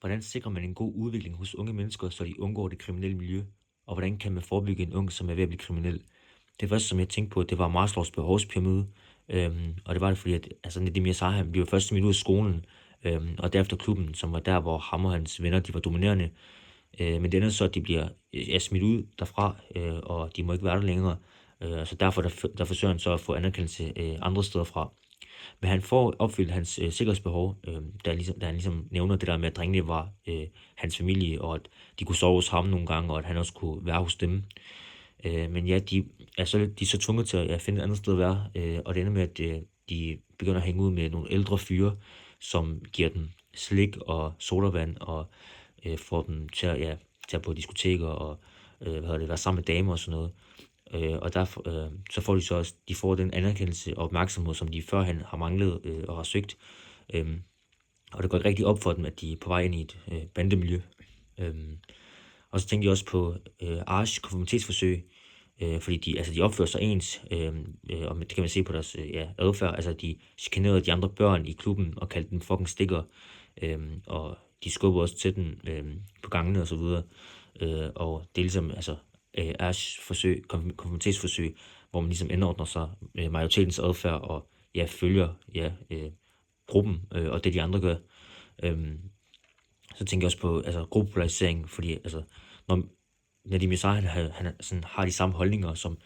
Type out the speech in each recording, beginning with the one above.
Hvordan sikrer man en god udvikling hos unge mennesker, så de undgår det kriminelle miljø? Og hvordan kan man forebygge en ung, som er ved at blive kriminel? Det første, som jeg tænkte på, det var Maslows behovspyramide. Og det var det, fordi at, altså, Nedim Yassar, han blev først smidt ud af skolen, og derefter klubben, som var der, hvor ham og hans venner, de var dominerende. Men det ender så, at de bliver smidt ud derfra, og de må ikke være der længere. Så derfor der forsøger han så at få anerkendelse andre steder fra. Men han får opfyldt hans sikkerhedsbehov, da han ligesom nævner det der med, at drengene var hans familie, og at de kunne sove hos ham nogle gange, og at han også kunne være hos dem. Men ja, de er så tvunget til at finde et andet sted at være, og det ender med, at de begynder at hænge ud med nogle ældre fyre, som giver dem slik og sodavand, og får dem til at på diskoteker, og være sammen med damer og sådan noget. Og der, så får de så også, de får den anerkendelse og opmærksomhed, som de førhen har manglet og har søgt. Og det går rigtig op for dem, at de er på vej ind i et bandemiljø. Og så tænkte jeg også på Arsh konformitetsforsøg, fordi de opfører sig ens, og det kan man se på deres adfærd. Altså, de chikanerede de andre børn i klubben og kaldte dem fucking stikker, og de skubber også til den på gangene og så videre. Og det er ligesom, Ash forsøg, konformitetsforsøg, hvor man ligesom indordner sig majoritetens adfærd og følger gruppen og det de andre gør. Så tænker jeg også på gruppepolarisering, fordi når Nedim Yassar, han sådan, har de samme holdninger som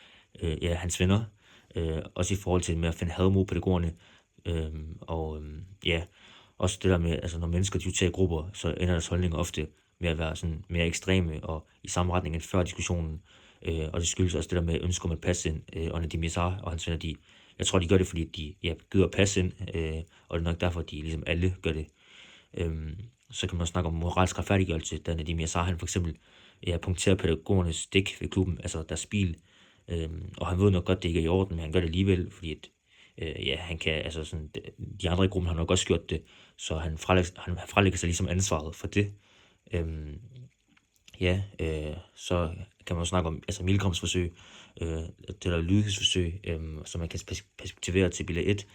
hans venner, også i forhold til med at finde had mod pædagogerne, også det der med, når mennesker diskuterer grupper, så ender deres holdninger ofte med at være sådan mere ekstreme og i samme retning end før diskussionen, og det skyldes også det der med ønsker om at passe ind, og Nedim Yassar og hans venner, jeg tror, de gør det, fordi de gider at passe ind, og det er nok derfor, de ligesom alle gør det. Så kan man også snakke om moralsk retfærdiggørelse, da Nedim Yassar, han for eksempel punkterer pædagogernes stik ved klubben, altså deres bil, og han ved nok godt, det ikke er i orden, men han gør det alligevel, fordi at, han kan, de andre i gruppen har nok også gjort det, så han frelægger sig ligesom ansvaret for det. Så kan man også snakke om Milgramsforsøg, det der lydighedsforsøg, som man kan perspektivere til bilag 1,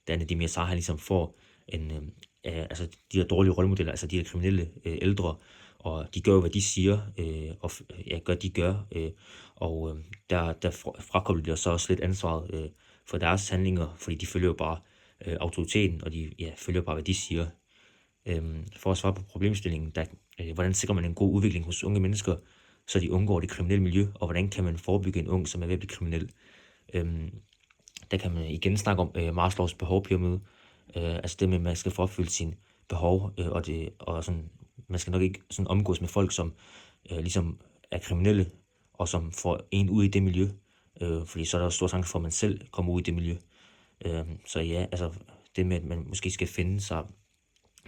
da Nedim Yassar, han ligesom får de der dårlige rollemodeller, de der kriminelle ældre, og de gør jo, hvad de siger, og gør de gør, og der frakobler de så også lidt ansvaret for deres handlinger, fordi de følger jo bare autoriteten, og de følger bare, hvad de siger. For at svare på problemstillingen, hvordan sikrer man en god udvikling hos unge mennesker, så de undgår det kriminelle miljø, og hvordan kan man forebygge en ung, som er ved at blive kriminel? Der kan man igen snakke om Maslows behovspyramide, det med, at man skal få opfyldt sine behov, og sådan, man skal nok ikke sådan omgås med folk, som ligesom er kriminelle, og som får en ud i det miljø, fordi så er der stor chance for, at man selv kommer ud i det miljø. Det med, at man måske skal finde sig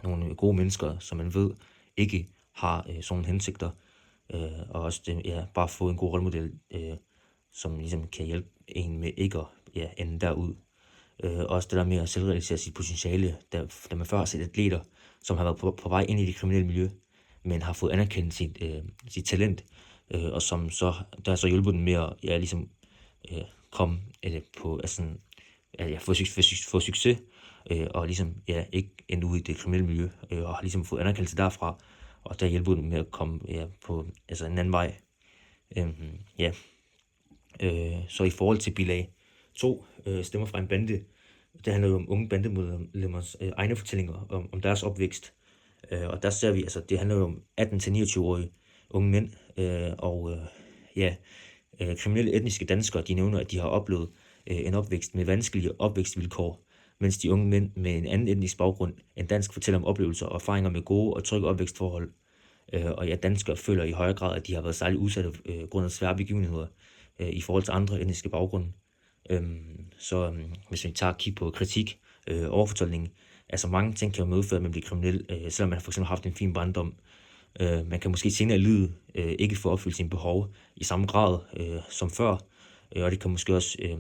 nogle gode mennesker, som man ved ikke har sådan nogle hensigter, og også det, bare få en god rollemodel, som ligesom kan hjælpe en med ikke at ende derud. Også det der med at selvrealisere sit potentiale, da man før har set atleter, som har været på vej ind i det kriminelle miljø, men har fået anerkendt sit talent, og som så, der har så hjulpet dem med at komme på, få succes, og ligesom, ikke ende ud i det kriminelle miljø, og har ligesom fået anerkendelse derfra, og der hjælper dem med at komme på en anden vej. Så i forhold til bilag 2, stemmer fra en bande, det handler jo om unge bandemedlemmers egne fortællinger om deres opvækst. Og der ser vi, det handler jo om 18-29-årige unge mænd, kriminelle etniske danskere, de nævner, at de har oplevet en opvækst med vanskelige opvækstvilkår, mens de unge mænd med en anden etnisk baggrund end dansk fortæller om oplevelser og erfaringer med gode og trygge opvækstforhold. Danskere føler i højere grad, at de har været særligt udsatte grund af svære begivenheder i forhold til andre etniske baggrunde. Hvis vi tager kig på kritik, overfortolkning, mange ting kan jo medføre, at man bliver kriminel, selvom man for eksempel har haft en fin barndom. Man kan måske senere i livet ikke få opfyldt sine behov i samme grad som før, og det kan måske også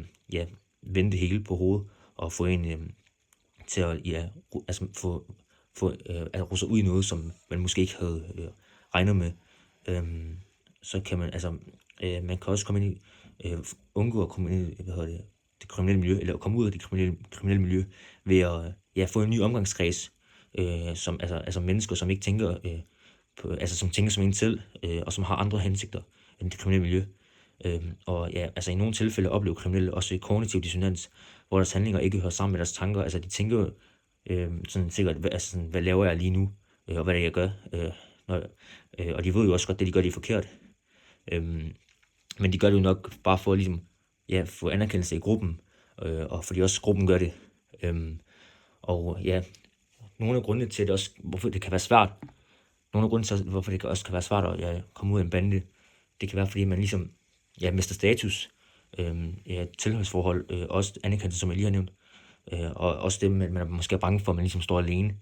vende det hele på hovedet og få en til at russe sig ud i noget, som man måske ikke havde regnet med. Så kan man man kan også komme ind i undgå at komme ind i det kriminelle miljø, eller komme ud af det kriminelle miljø ved at få en ny omgangskreds, som mennesker, som ikke tænker altså som tænker som en selv, og som har andre hensigter end det kriminelle miljø. Og ja, altså i nogle tilfælde oplever kriminelle også kognitiv dissonans, hvor deres handlinger ikke hører sammen med deres tanker. Altså de tænker jo sådan sikkert, hvad laver jeg lige nu, og hvad det er, jeg gør. Og de ved jo også godt, det de gør, det er forkert. Men de gør det jo nok bare for ligesom, ja, få anerkendelse i gruppen, og fordi også gruppen gør det. Og ja, nogle af grundene til, hvorfor det kan være svært, hvorfor det også kan være svært at komme ud af en bande, det kan være, fordi man ligesom mister status, tilhørsforhold, også anerkendelse, som jeg lige har nævnt, og også det, man måske er bange for, at man ligesom står alene,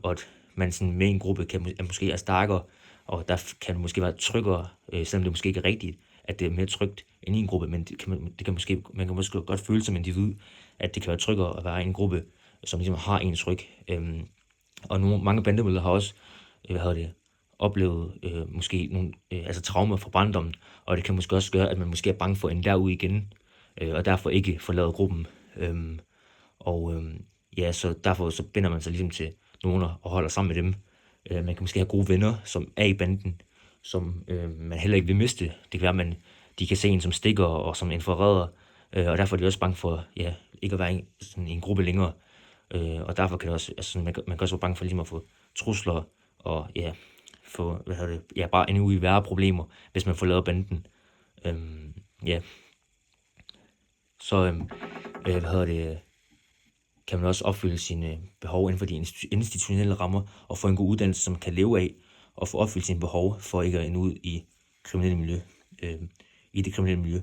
og at man sådan med en gruppe måske er stærkere, og der kan måske være tryggere, selvom det måske ikke er rigtigt, at det er mere trygt end i en gruppe, men man kan måske godt føle som individ, at det kan være tryggere at være i en gruppe, som ligesom har ens ryg. Og mange bandemedlemmer har også oplevet måske nogle traumer fra barndommen, og det kan måske også gøre, at man måske er bange for at ende derud igen, og derfor ikke forlade gruppen. Så derfor så binder man sig ligesom til nogen og holder sammen med dem. Man kan måske have gode venner, som er i banden, som man heller ikke vil miste. Det kan være, at de kan se en som stikker og som en forræder, og derfor er de også bange for ikke at være i en gruppe længere. Og derfor kan det også, man kan også være bange for ligesom at få trusler og få bare endnu i værre problemer, hvis man forlader banden. Så kan man også opfylde sine behov inden for de institutionelle rammer, og få en god uddannelse, som man kan leve af, og få opfyldt sine behov for ikke at ende ud i det kriminelle miljø.